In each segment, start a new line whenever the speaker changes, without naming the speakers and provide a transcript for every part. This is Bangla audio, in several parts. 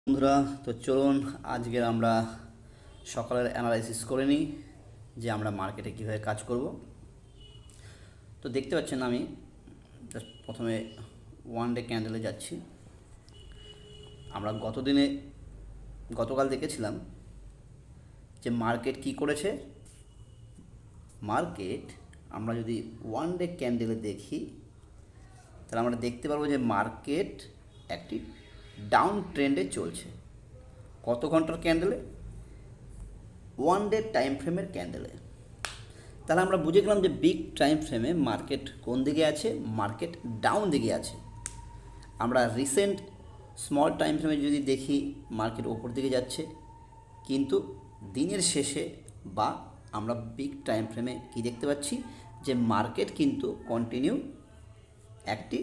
বন্ধুরা, তো চলুন আজকের আমরা সকালের অ্যানালাইসিস করে নিই যে আমরা মার্কেটে কীভাবে কাজ করব। তো দেখতে পাচ্ছেন আমি জাস্ট প্রথমে ওয়ান ডে ক্যান্ডেলে যাচ্ছি। আমরা গতকাল দেখেছিলাম যে মার্কেট কি করেছে। মার্কেট আমরা যদি ওয়ান ডে ক্যান্ডেলে দেখি তাহলে আমরা দেখতে পারবো যে মার্কেট একটি ডাউন ট্রেন্ডে চলছে। কত ঘন্টার ক্যান্ডেলে? ওয়ান ডে টাইম ফ্রেমের ক্যান্ডেলে। তাহলে আমরা বুঝে গেলাম যে বিগ টাইম ফ্রেমে মার্কেট কোন দিকে আছে, মার্কেট ডাউন দিকে আছে। আমরা রিসেন্ট স্মল টাইম ফ্রেমে যদি দেখি মার্কেট ওপর দিকে যাচ্ছে, কিন্তু দিনের শেষে বা আমরা বিগ টাইম ফ্রেমে কী দেখতে পাচ্ছি যে মার্কেট কিন্তু কন্টিনিউ একটি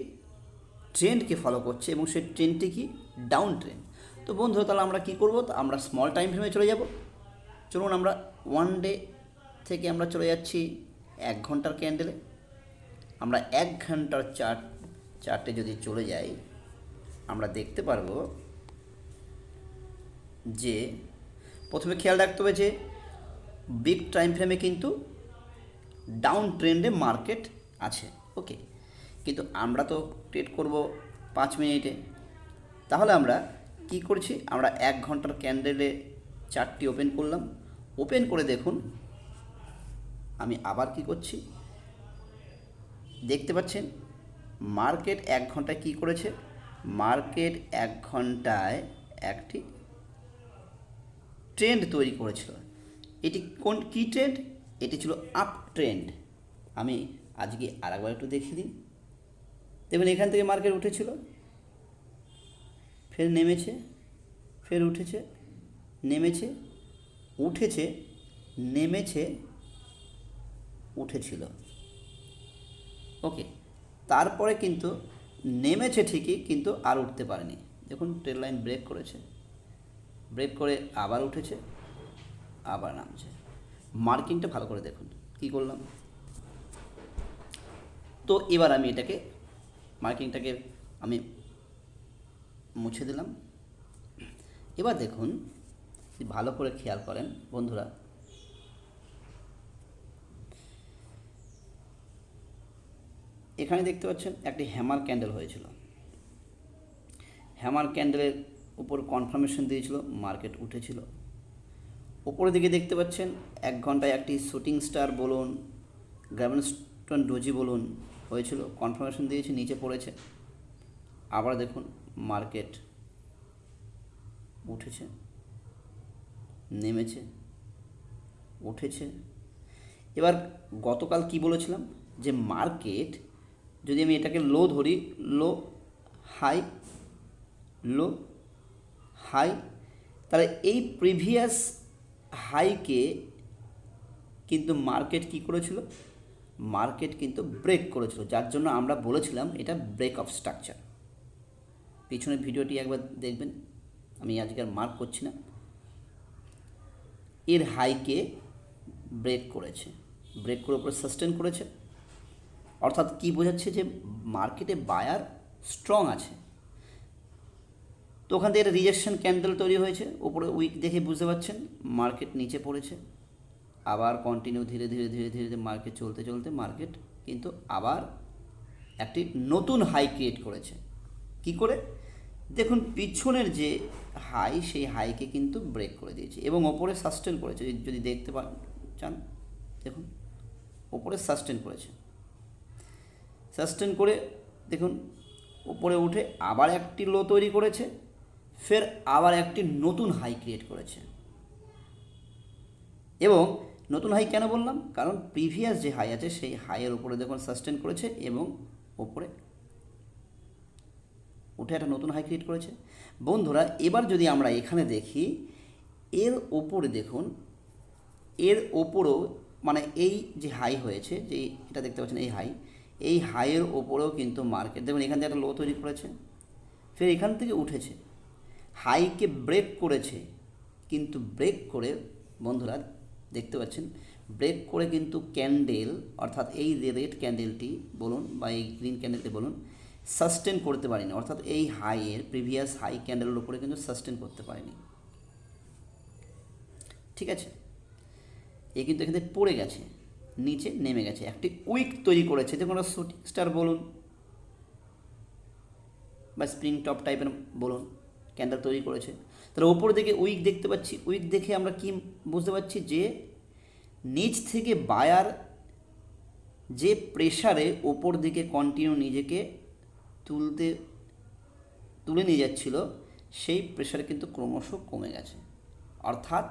ট্রেন্ডকে ফলো করছে এবং সেই ট্রেন্ডটি কি ডাউন ট্রেন্ড। তো বন্ধু, তাহলে আমরা কী করবো? আমরা স্মল টাইম ফ্রেমে চলে যাব। চলুন আমরা ওয়ান ডে থেকে আমরা চলে যাচ্ছি 1 ঘন্টার ক্যান্ডেলে। আমরা 1 ঘন্টার চার্টে যদি চলে যাই আমরা দেখতে পারবো যে প্রথমে খেয়াল রাখতে হবে যে বিগ টাইম ফ্রেমে কিন্তু ডাউন ট্রেন্ডে মার্কেট আছে, ওকে। কিন্তু আমরা তো ট্রেড করব 5 মিনিটে। তাহলে আমরা কি করছি? আমরা 1 ঘন্টার ক্যান্ডেলে চার্টটি ওপেন করলাম। ওপেন করে দেখুন আমি আবার কি করছি, দেখতে পাচ্ছেন মার্কেট 1 ঘন্টায় কি করেছে। মার্কেট 1 ঘন্টায় একটি ট্রেন্ড তৈরি করেছিল। এটি কি ট্রেন্ড? এটি ছিল আপ ট্রেন্ড। আমি আজকে আরেকবার একটু দেখিয়ে দিই। দেখুন এখান থেকে মার্কেট উঠেছিল, ফের নেমেছে, ফের উঠেছে, নেমেছে, উঠেছে, নেমেছে, উঠেছিল, ওকে। তারপরে কিন্তু নেমেছে ঠিকই, কিন্তু আর উঠতে পারেনি। দেখুন ট্রেড লাইন ব্রেক করেছে, ব্রেক করে আবার উঠেছে, আবার নামছে। মার্কিংটা ভালো করে দেখুন কি করলাম। তো এবার আমি মার্কিংটাকে আমি মুছে দিলাম। এবার দেখুন ভালো করে খেয়াল করেন বন্ধুরা, এখানে দেখতে পাচ্ছেন একটি হ্যামার ক্যান্ডেল হয়েছিল। হ্যামার ক্যান্ডেলের উপর কনফার্মেশন দিয়েছিল, মার্কেট উঠেছিল। ওপরের দিকে দেখতে পাচ্ছেন 1 ঘন্টায় একটি শুটিং স্টার বলুন, গ্র্যাভেনস্টোন ডোজি বলুন হয়েছিল, কনফার্মেশন দিয়েছে, নিচে পড়েছে। আবার দেখুন মার্কেট উঠেছে, নেমেছে, উঠেছে। এবার গতকাল কি বলেছিলাম যে মার্কেট যদি আমি এটাকে লো ধরি, লো হাই, লো হাই, তাহলে এই প্রিভিয়াস হাইকে কিন্তু মার্কেট কি করেছিল? মার্কেট কিন্তু ব্রেক করেছিল, যার জন্য আমরা বলেছিলাম এটা ব্রেক অফ স্ট্রাকচার। পিছনের ভিডিওটি একবার দেখবেন, আমি আজকে আর মার্ক করছি না। এর হাইকে ব্রেক করেছে, ব্রেক করে উপরে সাস্টেন করেছে, অর্থাৎ কি বোঝাচ্ছে যে মার্কেটে বায়ার স্ট্রং আছে। তো ওখান থেকে একটা রিজেকশন ক্যান্ডেল তৈরি হয়েছে, উপরে উইক দেখে বুঝতে পারছেন মার্কেট নিচে পড়েছে। আবার কন্টিনিউ ধীরে ধীরে ধীরে ধীরে মার্কেট চলতে চলতে মার্কেট কিন্তু আবার একটি নতুন হাই ক্রিয়েট করেছে। কি করে? দেখুন পিছনের যে হাই, সেই হাইকে কিন্তু ব্রেক করে দিয়েছে এবং ওপরে সাস্টেন করেছে। যদি দেখতে চান দেখুন ওপরে সাস্টেন করেছে, সাস্টেন করে দেখুন উপরে উঠে আবার একটি লো তৈরি করেছে, ফের আবার একটি নতুন হাই ক্রিয়েট করেছে। এবং নতুন হাই কেন বললাম? কারণ প্রিভিয়াস যে হাই আছে সেই হাইয়ের উপরে দেখুন সাস্টেন করেছে এবং ওপরে উঠে একটা নতুন হাই ক্রিয়েট করেছে। বন্ধুরা এবার যদি আমরা এখানে দেখি, এর ওপরে দেখুন, এর ওপরেও মানে এই যে হাই হয়েছে, যে এটা দেখতে পাচ্ছেন এই হাইয়ের ওপরেও কিন্তু মার্কেট দেখুন এখান থেকে একটা লো তৈরি করেছে, ফের এখান থেকে উঠেছে, হাইকে ব্রেক করেছে। কিন্তু ব্রেক করে বন্ধুরা দেখতে পাচ্ছেন ব্রেক করে কিন্তু ক্যান্ডেল, অর্থাৎ এই যে রেড ক্যান্ডেলটি বলুন বা এই গ্রিন ক্যান্ডেলটি বলুন, সাস্টেন করতে পারেনি, অর্থাৎ এই হাইয়ের প্রিভিয়াস হাই ক্যান্ডেলের উপরে কিন্তু সাস্টেন করতে পারেনি। ঠিক আছে, এ কিন্তু এখানে পড়ে গেছে, নিচে নেমে গেছে, একটি উইক তৈরি করেছে, যে কোনো শুটিং স্টার বলুন বা স্প্রিং টপ টাইপের বলুন, ক্যান্ডেল তৈরি করেছে। তাহলে ওপর দিকে উইক দেখতে পাচ্ছি, উইক দেখে আমরা কি বুঝতে পারছি যে নিচ থেকে বায়ার যে প্রেশারে ওপর দিকে কন্টিনিউ নিজেকে তুলে নিয়ে যাচ্ছিল, সেই প্রেশার কিন্তু ক্রমশ কমে গেছে। অর্থাৎ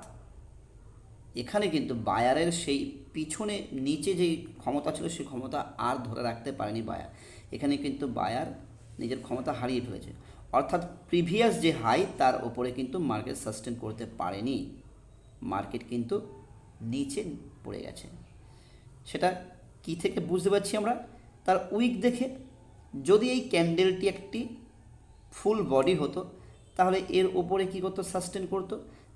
এখানে কিন্তু বায়ারের সেই পিছনে নিচে যেই ক্ষমতা ছিল সেই ক্ষমতা আর ধরে রাখতে পারেনি বায়ার, এখানে কিন্তু বায়ার নিজের ক্ষমতা হারিয়ে ফেলেছে। অর্থাৎ প্রিভিয়াস যে হাই তার ওপরে কিন্তু মার্কেট সাস্টেন করতে পারেনি, মার্কেট কিন্তু নিচে পড়ে গেছে। সেটা কি থেকে বুঝতে পারছি আমরা? তার উইক দেখে। যদি এই ক্যান্ডেলটি একটি ফুল বডি হতো তাহলে এর ওপরে কী করতো? সাস্টেন করতো।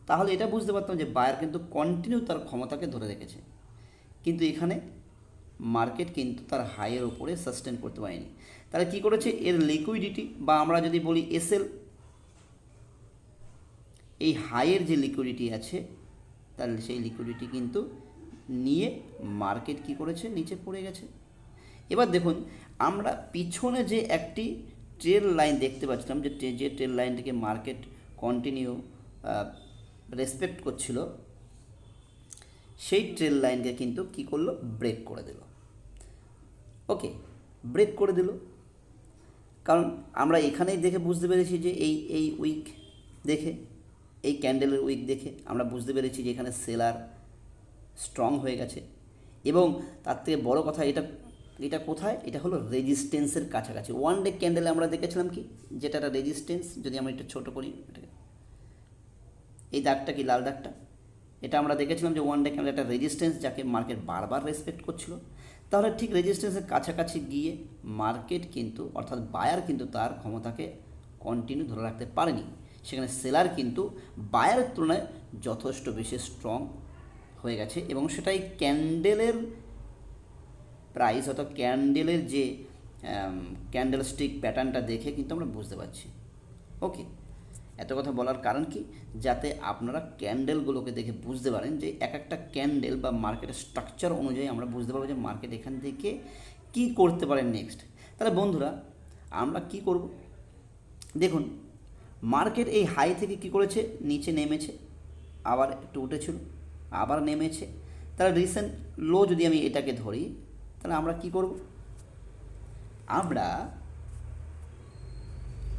তাহলে এটা বুঝতে পারতাম যে বায়ার কিন্তু কন্টিনিউ তার ক্ষমতাকে ধরে রেখেছে, কিন্তু এখানে মার্কেট কিন্তু তার হাইয়ের ওপরে সাস্টেন করতে পারেনি। তাহলে কী করেছে? এর লিকুইডিটি বা আমরা যদি বলি এসএল, এই হাইয়ের যে লিকুইডিটি আছে তাহলে সেই লিকুইডিটি কিন্তু নিয়ে মার্কেট কি করেছে? নিচে পড়ে গেছে। এবার দেখুন, আমরা পিছনে যে একটি ট্রেল লাইন দেখতে পাচ্ছিলাম, যে ট্রেল লাইনটিকে মার্কেট কন্টিনিউ রেসপেক্ট করছিল, সেই ট্রেল লাইনকে কিন্তু কি করলো? ব্রেক করে দিল। ওকে, ব্রেক করে দিল, কারণ আমরা এখানেই দেখে বুঝতে পেরেছি যে এই উইক দেখে, এই ক্যান্ডেলের উইক দেখে আমরা বুঝতে পেরেছি যে এখানে সেলার স্ট্রং হয়ে গেছে। এবং তার থেকে বড় কথা, এটা কোথায়? এটা হলো রেজিস্ট্যান্সের কাছাকাছি। ওয়ান ডে ক্যান্ডেলে আমরা দেখেছিলাম কি, যেটা একটা রেজিস্ট্যান্স, যদি আমরা একটু ছোটো করি, এই দাগটা কি, লাল দাগটা, এটা আমরা দেখেছিলাম যে ওয়ান ডে ক্যান্ডেল একটা রেজিস্ট্যান্স, যাকে মার্কেট বারবার রেসপেক্ট করছিল। তাহলে ঠিক রেজিস্ট্যান্সের কাছাকাছি গিয়ে মার্কেট কিন্তু, অর্থাৎ বায়ার কিন্তু তার ক্ষমতাকে কন্টিনিউ ধরে রাখতে পারেনি। সেখানে সেলার কিন্তু বায়ারের তুলনায় যথেষ্ট বেশি স্ট্রং হয়ে গেছে, এবং সেটাই ক্যান্ডেলের প্রাইস, অর্থাৎ ক্যান্ডেলের যে ক্যান্ডেল স্টিক প্যাটার্নটা দেখে কিন্তু আমরা বুঝতে পারছি। ওকে, এত কথা বলার কারণ কি? যাতে আপনারা ক্যান্ডেলগুলোকে দেখে বুঝতে পারেন যে এক একটা ক্যান্ডেল বা মার্কেটের স্ট্রাকচার অনুযায়ী আমরা বুঝতে পারবো যে মার্কেট এখান থেকে কি করতে পারে নেক্সট। তাহলে বন্ধুরা, আমরা কি করব? দেখুন, মার্কেট এই হাই থেকে কি করেছে? নিচে নেমেছে, আবার একটু উঠেছিল, আবার নেমেছে। তাহলে রিসেন্ট লো যদি আমি এটাকে ধরি, তাহলে আমরা কি করব?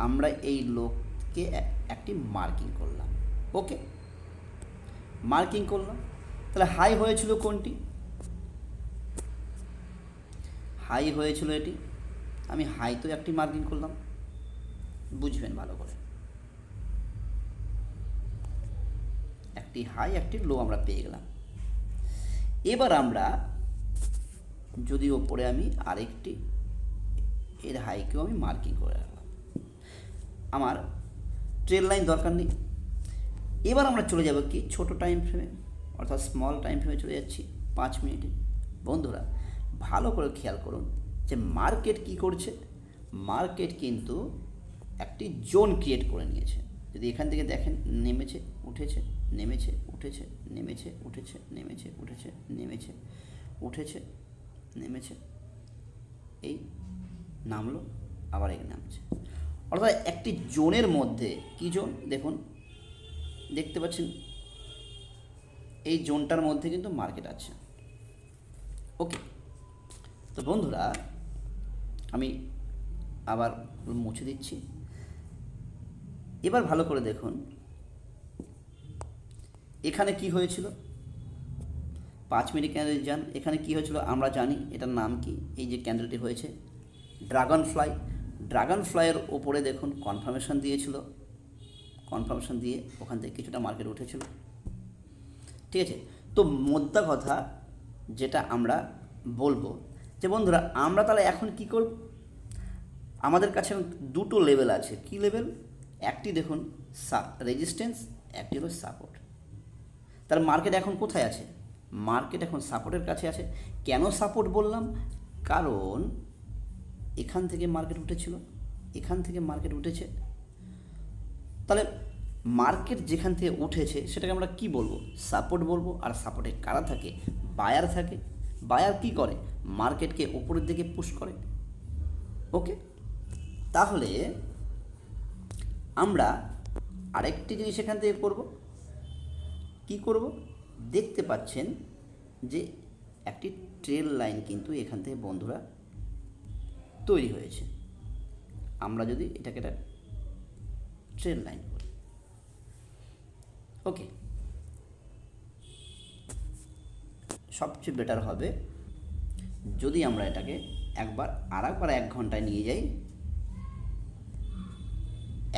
আমরা এই লোককে একটি মার্কিং করলাম। ওকে, মার্কিং করলাম। তাহলে হাই হয়েছিল কোনটি? হাই হয়েছিল এটি। আমি হাই তো একটি মার্কিং করলাম, বুঝবেন ভালো করে। একটি হাই, একটি লো আমরা পেয়ে গেলাম। এবার আমরা যদি ওপরে আমি আরেকটি এর হাইকেও আমি মার্কিং করে রাখলাম, আমার ট্রেল লাইন দরকার নেই। এবার আমরা চলে যাব কি, ছোট টাইম ফ্রেমে, অর্থাৎ স্মল টাইম ফ্রেমে চলে যাচ্ছি 5 মিনিটে। বন্ধুরা, ভালো করে খেয়াল করুন যে মার্কেট কি করছে। মার্কেট কিন্তু একটি জোন ক্রিয়েট করে নিয়েছে। যদি এখান থেকে দেখেন, নেমেছে, উঠেছে, নেমেছে, উঠেছে, নেমেছে, উঠেছে, নেমেছে, উঠেছে, নেমেছে, উঠেছে, নেমেছে, এই নামলো, আবার এই নামছে। অর্থাৎ একটি জোনের মধ্যে, কি জোন দেখুন, দেখতে পাচ্ছেন এই জোনটার মধ্যে কিন্তু মার্কেট আছে। ওকে, তো বন্ধুরা, আমি আবার মুছে দিচ্ছি। এবার ভালো করে দেখুন এখানে কি হয়েছিল। 5 মিনিট ক্যান্ডেল যান, এখানে কি হয়েছিল আমরা জানি, এটার নাম কি? এই যে ক্যান্ডেলটি হয়েছে, ড্রাগন ফ্লাই। ড্রাগন ফ্লাইয়ের ওপরে দেখুন কনফার্মেশন দিয়েছিল, কনফার্মেশন দিয়ে ওখান থেকে কিছুটা মার্কেট উঠেছিল। ঠিক আছে, তো মোদ্দা কথা যেটা আমরা বলবো যে বন্ধুরা, আমরা তাহলে এখন কি করব? আমাদের কাছে দুটো লেভেল আছে। কি লেভেল? একটি দেখুন রেজিস্ট্যান্স, একটি হলো সাপোর্ট। তাহলে মার্কেট এখন কোথায় আছে? মার্কেট এখন সাপোর্টের কাছে আছে। কেন সাপোর্ট বললাম? কারণ এখান থেকে মার্কেট উঠেছিল, এখান থেকে মার্কেট উঠেছে, তাহলে মার্কেট যেখান থেকে উঠেছে সেটাকে আমরা কি বলবো? সাপোর্ট বলবো। আর সাপোর্টে কারা থাকে? বায়ার থাকে। বায়ার কি করে? মার্কেটকে উপরের দিকে পুশ করে। ওকে, তাহলে আমরা আরেকটি জিনিস এখান থেকে করব। কি করব? দেখতে পাচ্ছেন যে একটি ট্রেল লাইন কিন্তু এখান থেকে বন্ধুরা তৈরি হয়েছে। আমরা যদি এটাকে একটা ট্রেল লাইন করি, ওকে, সবচেয়ে বেটার হবে যদি আমরা এটাকে আরেকবার 1 ঘন্টায় নিয়ে যাই।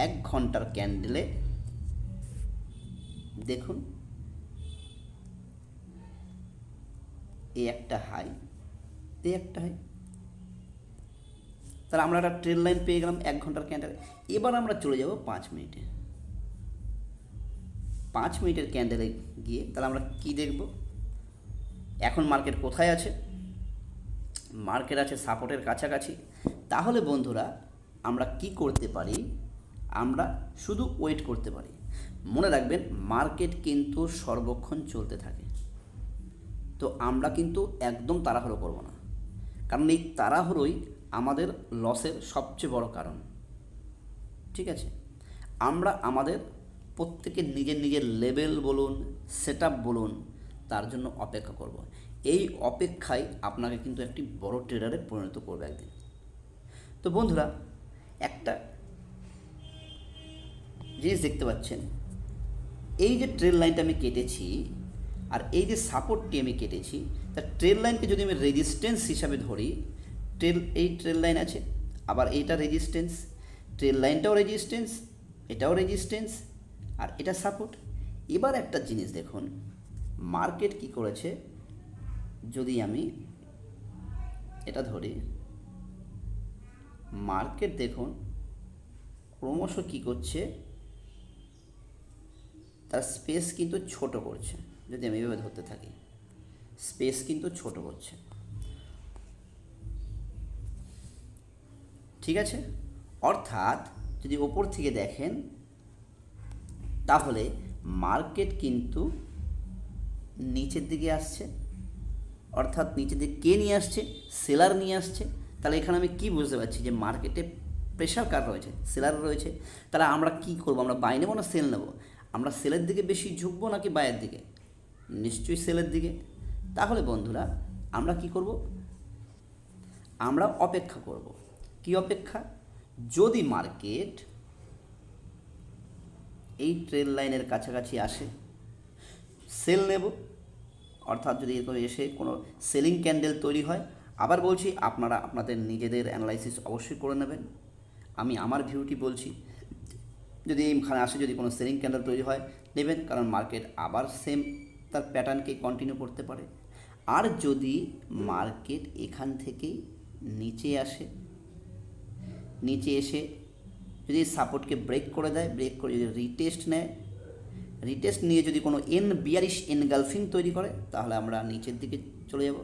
1 ঘন্টার ক্যান্ডেলে দেখুন, এই একটা হাই, এই একটা হাই, তাহলে আমরা একটা ট্রেল লাইন পেয়ে গেলাম 1 ঘন্টার ক্যান্ডেলে। এবার আমরা চলে যাব 5 মিনিটে। 5 মিনিটের ক্যান্ডেলে গিয়ে তাহলে আমরা কি দেখব? এখন মার্কেট কোথায় আছে? মার্কেট আছে সাপোর্টের কাছাকাছি। তাহলে বন্ধুরা আমরা কি করতে পারি? আমরা শুধু ওয়েট করতে পারি। মনে রাখবেন, মার্কেট কিন্তু সর্বক্ষণ চলতে থাকে। তো আমরা কিন্তু একদম তাড়াহুড়ো করব না, কারণ এই তাড়াহুড়োই আমাদের লসের সবচেয়ে বড় কারণ। ঠিক আছে, আমরা আমাদের প্রত্যেকের নিজের নিজের লেভেল বলুন, সেট আপ বলুন, তার জন্য অপেক্ষা করব। এই অপেক্ষায় আপনাকে কিন্তু একটি বড় ট্রেডারে পরিণত করবে একদিন। তো বন্ধুরা, একটা জিনিস দেখতে পাচ্ছেন, এই যে ট্রেল লাইনটা আমি কেটেছি আর এই যে সাপোর্টটি আমি কেটেছি, তা ট্রেল লাইনকে যদি আমি রেজিস্ট্যান্স হিসাবে ধরি, এই ট্রেল লাইন আছে, আবার এইটা রেজিস্ট্যান্স, ট্রেল লাইনটাও রেজিস্ট্যান্স, এটাও রেজিস্ট্যান্স, আর এটা সাপোর্ট। এবার একটা জিনিস দেখুন, মার্কেট কি করেছে, যদি আমি এটা ধরি, মার্কেট দেখুন ক্রমশ কী করছে, তার স্পেস কিন্তু ছোট করছে। যদি আমি এভাবে ধরতে থাকি, স্পেস কিন্তু ছোট করছে। ঠিক আছে, অর্থাৎ যদি ওপর থেকে দেখেন তাহলে মার্কেট কিন্তু নিচের দিকে আসছে। অর্থাৎ নিচের দিকে কে নিয়ে আসছে? সেলার নিয়ে আসছে। তাহলে এখানে আমি কি বুঝতে পারছি যে মার্কেটে প্রেশার কার রয়েছে? সেলার রয়েছে। তাহলে আমরা কি করব? আমরা বাই নেবো না সেল নেব? আমরা সেলের দিকে বেশি ঝুঁকবো নাকি বায়ের দিকে? নিশ্চয়ই সেলের দিকে। তাহলে বন্ধুরা আমরা কি করব? আমরা অপেক্ষা করব। কি অপেক্ষা? যদি মার্কেট এই ট্রেল লাইনের কাছাকাছি আসে, সেল নেব। অর্থাৎ যদি এরকম এসে কোনো সেলিং ক্যান্ডেল তৈরি হয়, আবার বলছি আপনারা আপনাদের নিজেদের অ্যানালাইসিস অবশ্যই করে নেবেন। আমি আমার ভিউটি বলছি, যদি এখানে আসে যদি কোনো সেলিং ক্যান্ডেল তৈরি হয় নেবেন, কারণ মার্কেট আবার সেম তার প্যাটার্নকে কন্টিনিউ করতে পারে। আর যদি মার্কেট এখান থেকেই নিচে আসে, নিচে এসে যদি সাপোর্টকে ব্রেক করে দেয়, ব্রেক করে যদি রিটেস্ট নেয়, রিটেস্ট নিয়ে যদি কোনো বিয়ারিশ এনগালফিং তৈরি করে, তাহলে আমরা নিচের দিকে চলে যাব।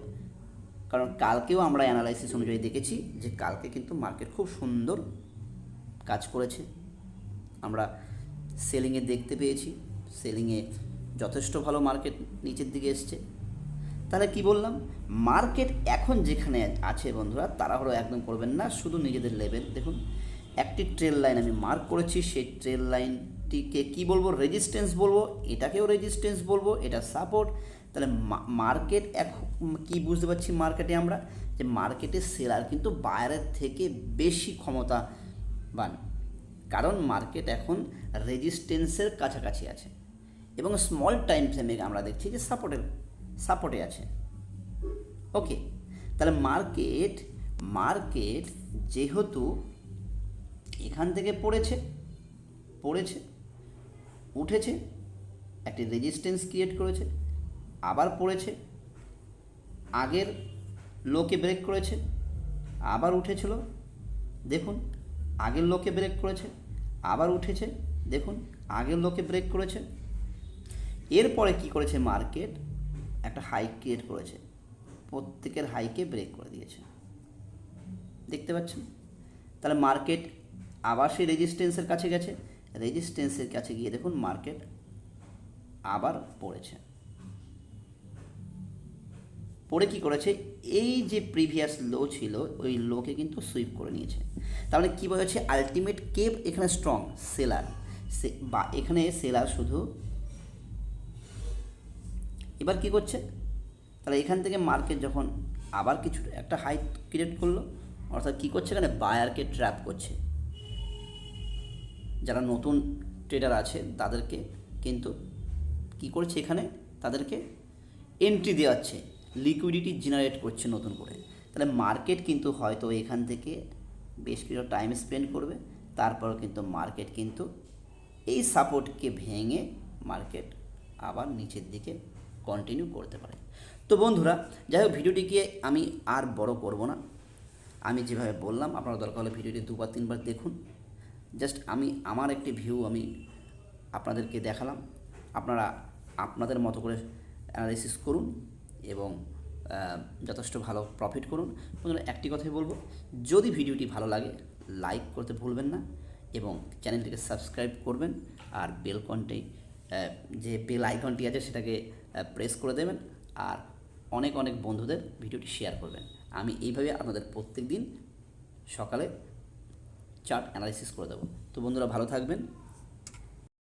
কারণ কালকেও আমরা অ্যানালাইসিস অনুযায়ী দেখেছি যে কালকে কিন্তু মার্কেট খুব সুন্দর কাজ করেছে। আমরা সেলিংয়ে দেখতে পেয়েছি, সেলিংয়ে যথেষ্ট ভালো মার্কেট নিচের দিকে এসছে। তাহলে কি বললাম? মার্কেট এখন যেখানে আছে বন্ধুরা, তাড়াহুড়ো একদম করবেন না, শুধু নিজেদের লেভেল দেখুন। একটি ট্রেল লাইন আমি মার্ক করেছি, সেই ট্রেল লাইনটিকে কি বলবো? রেজিস্ট্যান্স বলবো, এটাকেও রেজিস্ট্যান্স বলবো, এটা সাপোর্ট। তাহলে মার্কেট এখন কী বুঝতে পারছি? মার্কেটে আমরা যে মার্কেটের সেলার কিন্তু বায়ারের থেকে বেশি ক্ষমতাবান, কারণ মার্কেট এখন রেজিস্ট্যান্সের কাছাকাছি আছে এবং স্মল টাইম ফ্রেমে আমরা দেখছি যে সাপোর্টে আছে। ওকে, তাহলে মার্কেট যেহেতু এখান থেকে পড়েছে, উঠেছে, একটি রেজিস্ট্যান্স ক্রিয়েট করেছে, আবার পড়েছে, আগের লোকে ব্রেক করেছে, আবার উঠেছিল, দেখুন আগের লোকে ব্রেক করেছে, আবার উঠেছে, দেখুন আগের লোকে ব্রেক করেছে। এরপরে কি করেছে? মার্কেট একটা হাই ক্রিয়েট করেছে, প্রত্যেকের হাইকে ব্রেক করে দিয়েছে, দেখতে পাচ্ছেন। তাহলে মার্কেট আবার সেই রেজিস্ট্যান্সের কাছে গেছে, রেজিস্ট্যান্সের কাছে গিয়ে দেখুন মার্কেট আবার পড়েছে। পড়ে কী করেছে, এই যে প্রিভিয়াস লো ছিল ওই লোকে কিন্তু সুইপ করে নিয়েছে। তার মানে কী বোঝা যাচ্ছে, আলটিমেট কে এখানে স্ট্রং, সেলার। বা এখানে সেলার শুধু। এবার কি করছে, তাহলে এখান থেকে মার্কেট যখন আবার কিছু একটা হাই ক্রিয়েট করলো, অর্থাৎ কী করছে, এখানে বায়ারকে ট্র্যাপ করছে। যারা নতুন ট্রেডার আছে তাদেরকে কিন্তু কী করছে, এখানে তাদেরকে এন্ট্রি দেওয়াচ্ছে, লিকুইডিটি জেনারেট করছে নতুন করে। তাহলে মার্কেট কিন্তু হয়তো এখান থেকে বেশ কিছু টাইম স্পেন্ড করবে, তারপর কিন্তু মার্কেট কিন্তু এই সাপোর্টকে ভেঙে মার্কেট আবার নিচের দিকে কন্টিনিউ করতে পারে। তো বন্ধুরা, যাই হোক, ভিডিওটিকে আমি আর বড় করব না। আমি যেভাবে বললাম, আপনারা দরকার হলে ভিডিওটি 2-3বার দেখুন। জাস্ট আমি আমার একটি ভিউ আমি আপনাদেরকে দেখালাম। আপনারা আপনাদের মতো করে অ্যানালাইসিস করুন এবং যথেষ্ট ভালো প্রফিট করুন। বন্ধুরা, একটি কথাই বলবো, যদি ভিডিওটি ভালো লাগে লাইক করতে ভুলবেন না এবং চ্যানেলটিকে সাবস্ক্রাইব করবেন, আর যে বেল আইকনটি আছে সেটাকে প্রেস করে দেবেন, আর অনেক অনেক বন্ধুদের ভিডিওটি শেয়ার করবেন। আমি এইভাবে আপনাদের প্রত্যেক দিন সকালে চার্ট অ্যানালাইসিস করে দেবো। তো বন্ধুরা, ভালো থাকবেন।